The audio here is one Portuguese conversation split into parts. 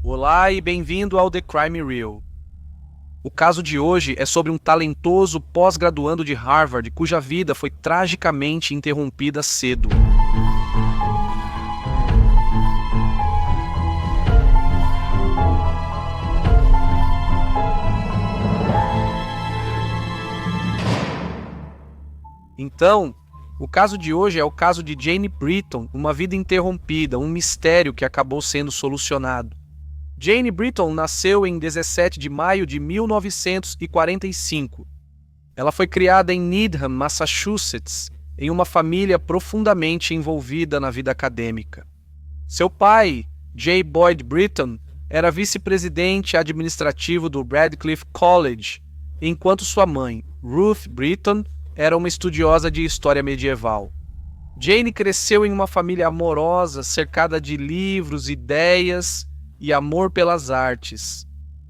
Olá e bem-vindo ao The Crime Reel. O caso de hoje é sobre um talentoso pós-graduando de Harvard cuja vida foi tragicamente interrompida cedo. Então, o caso de hoje é o caso de Jane Britton, uma vida interrompida, um mistério que acabou sendo solucionado. Jane Britton nasceu em 17 de maio de 1945. Ela foi criada em Needham, Massachusetts, em uma família profundamente envolvida na vida acadêmica. Seu pai, J. Boyd Britton, era vice-presidente administrativo do Radcliffe College, enquanto sua mãe, Ruth Britton, era uma estudiosa de história medieval. Jane cresceu em uma família amorosa, cercada de livros, ideias e amor pelas artes.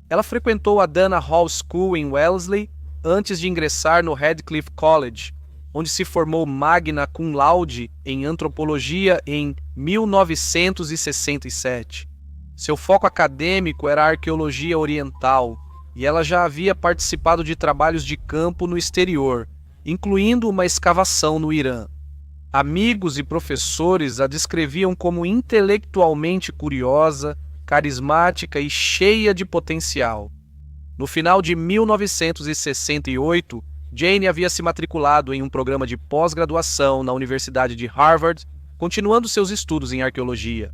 Ela frequentou a Dana Hall School em Wellesley antes de ingressar no Radcliffe College, onde se formou magna cum laude em antropologia em 1967. Seu foco acadêmico era a arqueologia oriental, e ela já havia participado de trabalhos de campo no exterior, incluindo uma escavação no Irã. Amigos e professores a descreviam como intelectualmente curiosa, carismática e cheia de potencial. No final de 1968, Jane havia se matriculado em um programa de pós-graduação na Universidade de Harvard, continuando seus estudos em arqueologia.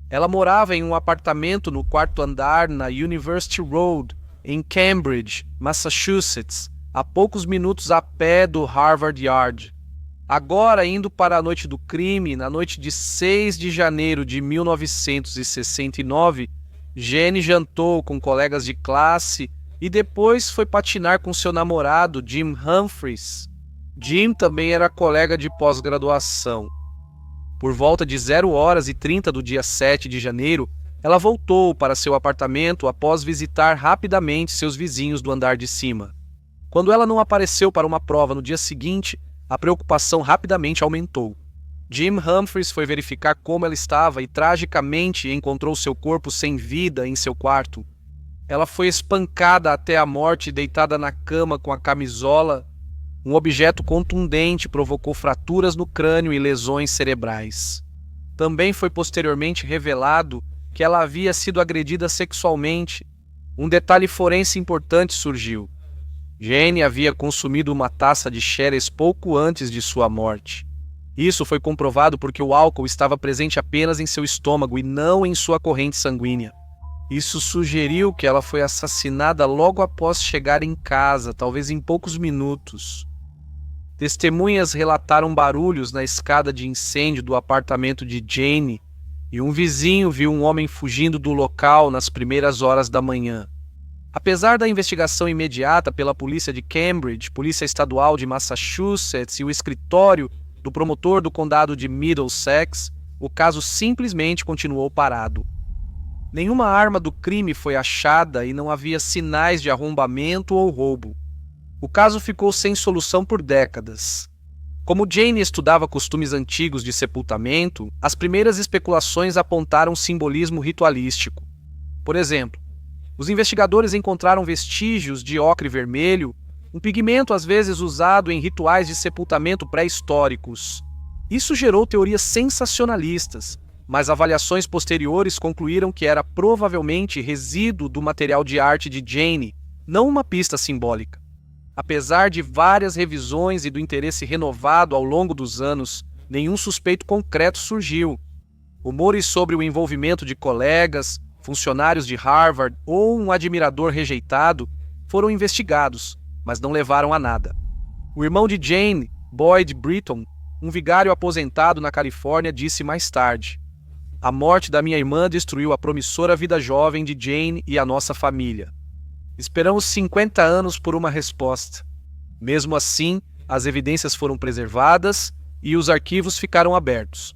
Ela morava em um apartamento no quarto andar na University Road, em Cambridge, Massachusetts, a poucos minutos a pé do Harvard Yard. Agora, indo para a noite do crime, na noite de 6 de janeiro de 1969, Jane jantou com colegas de classe e depois foi patinar com seu namorado, Jim Humphries. Jim também era colega de pós-graduação. Por volta de 0h30 do dia 7 de janeiro, ela voltou para seu apartamento após visitar rapidamente seus vizinhos do andar de cima. Quando ela não apareceu para uma prova no dia seguinte, a preocupação rapidamente aumentou. Jim Humphries foi verificar como ela estava e tragicamente encontrou seu corpo sem vida em seu quarto. Ela foi espancada até a morte deitada na cama com a camisola. Um objeto contundente provocou fraturas no crânio e lesões cerebrais. Também foi posteriormente revelado que ela havia sido agredida sexualmente. Um detalhe forense importante surgiu. Jane havia consumido uma taça de Xeres pouco antes de sua morte. Isso foi comprovado porque o álcool estava presente apenas em seu estômago e não em sua corrente sanguínea. Isso sugeriu que ela foi assassinada logo após chegar em casa, talvez em poucos minutos. Testemunhas relataram barulhos na escada de incêndio do apartamento de Jane e um vizinho viu um homem fugindo do local nas primeiras horas da manhã. Apesar da investigação imediata pela polícia de Cambridge, polícia estadual de Massachusetts e o escritório do promotor do condado de Middlesex, o caso simplesmente continuou parado. Nenhuma arma do crime foi achada e não havia sinais de arrombamento ou roubo. O caso ficou sem solução por décadas. Como Jane estudava costumes antigos de sepultamento, as primeiras especulações apontaram simbolismo ritualístico. Por exemplo, os investigadores encontraram vestígios de ocre vermelho, um pigmento às vezes usado em rituais de sepultamento pré-históricos. Isso gerou teorias sensacionalistas, mas avaliações posteriores concluíram que era provavelmente resíduo do material de arte de Jane, não uma pista simbólica. Apesar de várias revisões e do interesse renovado ao longo dos anos, nenhum suspeito concreto surgiu. Rumores sobre o envolvimento de colegas, funcionários de Harvard ou um admirador rejeitado foram investigados, mas não levaram a nada. O irmão de Jane, Boyd Britton, um vigário aposentado na Califórnia, disse mais tarde: "A morte da minha irmã destruiu a promissora vida jovem de Jane e a nossa família. Esperamos 50 anos por uma resposta. Mesmo assim, as evidências foram preservadas e os arquivos ficaram abertos.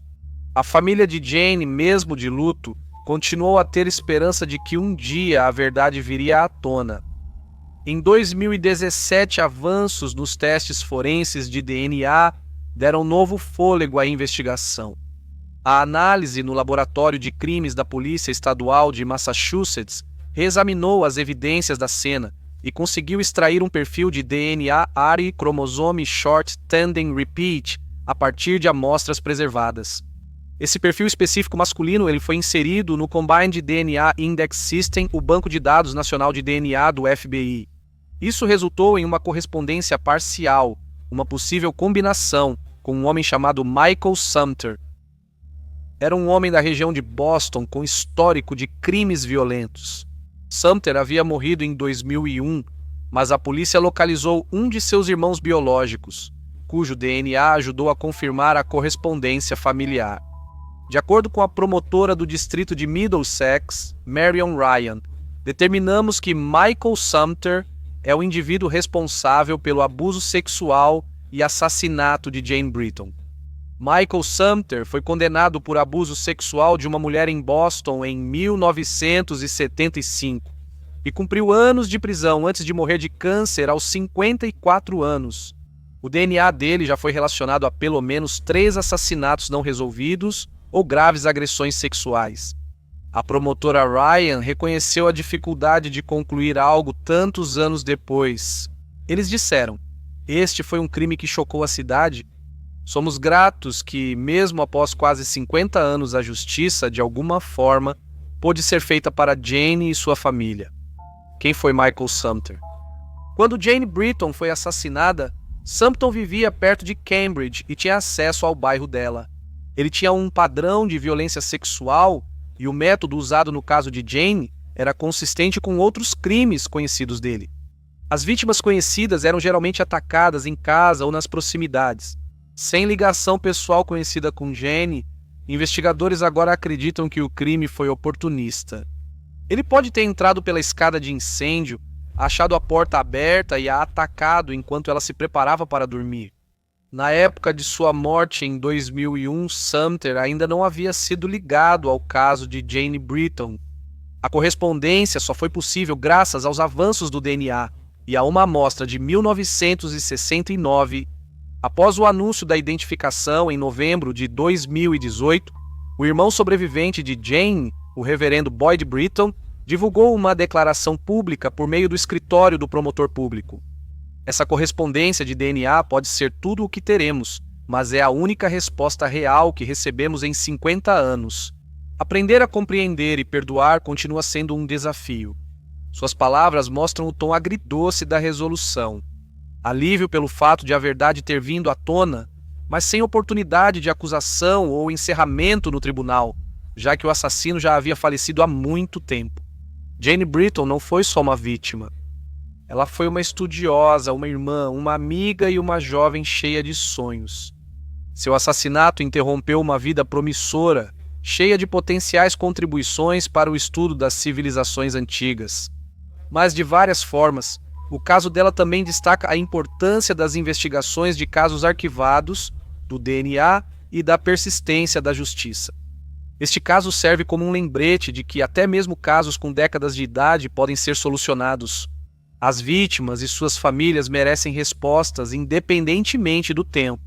A família de Jane, mesmo de luto, continuou a ter esperança de que um dia a verdade viria à tona. Em 2017, avanços nos testes forenses de DNA deram novo fôlego à investigação. A análise no Laboratório de Crimes da Polícia Estadual de Massachusetts reexaminou as evidências da cena e conseguiu extrair um perfil de DNA ARI Chromosome Short Tandem Repeat a partir de amostras preservadas. Esse perfil específico masculino ele foi inserido no Combined DNA Index System, o banco de dados nacional de DNA do FBI. Isso resultou em uma correspondência parcial, uma possível combinação com um homem chamado Michael Sumter. Era um homem da região de Boston com histórico de crimes violentos. Sumter havia morrido em 2001, mas a polícia localizou um de seus irmãos biológicos, cujo DNA ajudou a confirmar a correspondência familiar. De acordo com a promotora do distrito de Middlesex, Marion Ryan, determinamos que Michael Sumter é o indivíduo responsável pelo abuso sexual e assassinato de Jane Britton. Michael Sumter foi condenado por abuso sexual de uma mulher em Boston em 1975 e cumpriu anos de prisão antes de morrer de câncer aos 54 anos. O DNA dele já foi relacionado a pelo menos 3 assassinatos não resolvidos ou graves agressões sexuais. A promotora Ryan reconheceu a dificuldade de concluir algo tantos anos depois. Eles disseram: "Este foi um crime que chocou a cidade. Somos gratos que, mesmo após quase 50 anos, a justiça, de alguma forma, pôde ser feita para Jane e sua família." Quem foi Michael Sumter? Quando Jane Britton foi assassinada, Sumter vivia perto de Cambridge e tinha acesso ao bairro dela. Ele tinha um padrão de violência sexual e o método usado no caso de Jane era consistente com outros crimes conhecidos dele. As vítimas conhecidas eram geralmente atacadas em casa ou nas proximidades. Sem ligação pessoal conhecida com Jane, investigadores agora acreditam que o crime foi oportunista. Ele pode ter entrado pela escada de incêndio, achado a porta aberta e a atacado enquanto ela se preparava para dormir. Na época de sua morte em 2001, Sumter ainda não havia sido ligado ao caso de Jane Britton. A correspondência só foi possível graças aos avanços do DNA e a uma amostra de 1969. Após o anúncio da identificação em novembro de 2018, o irmão sobrevivente de Jane, o reverendo Boyd Britton, divulgou uma declaração pública por meio do escritório do promotor público. Essa correspondência de DNA pode ser tudo o que teremos, mas é a única resposta real que recebemos em 50 anos. Aprender a compreender e perdoar continua sendo um desafio. Suas palavras mostram o tom agridoce da resolução. Alívio pelo fato de a verdade ter vindo à tona, mas sem oportunidade de acusação ou encerramento no tribunal, já que o assassino já havia falecido há muito tempo. Jane Britton não foi só uma vítima. Ela foi uma estudiosa, uma irmã, uma amiga e uma jovem cheia de sonhos. Seu assassinato interrompeu uma vida promissora, cheia de potenciais contribuições para o estudo das civilizações antigas. Mas, de várias formas, o caso dela também destaca a importância das investigações de casos arquivados, do DNA e da persistência da justiça. Este caso serve como um lembrete de que até mesmo casos com décadas de idade podem ser solucionados. As vítimas e suas famílias merecem respostas independentemente do tempo.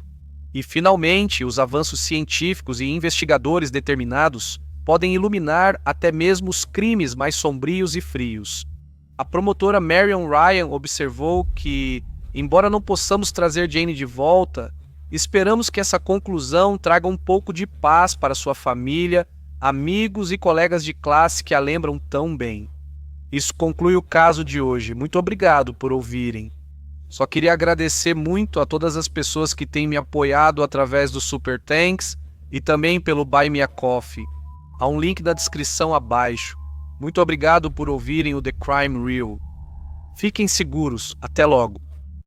E, finalmente, os avanços científicos e investigadores determinados podem iluminar até mesmo os crimes mais sombrios e frios. A promotora Marion Ryan observou que, embora não possamos trazer Jane de volta, esperamos que essa conclusão traga um pouco de paz para sua família, amigos e colegas de classe que a lembram tão bem. Isso conclui o caso de hoje. Muito obrigado por ouvirem. Só queria agradecer muito a todas as pessoas que têm me apoiado através do Super Thanks e também pelo Buy Me a Coffee. Há um link na descrição abaixo. Muito obrigado por ouvirem o The Crime Reel. Fiquem seguros. Até logo.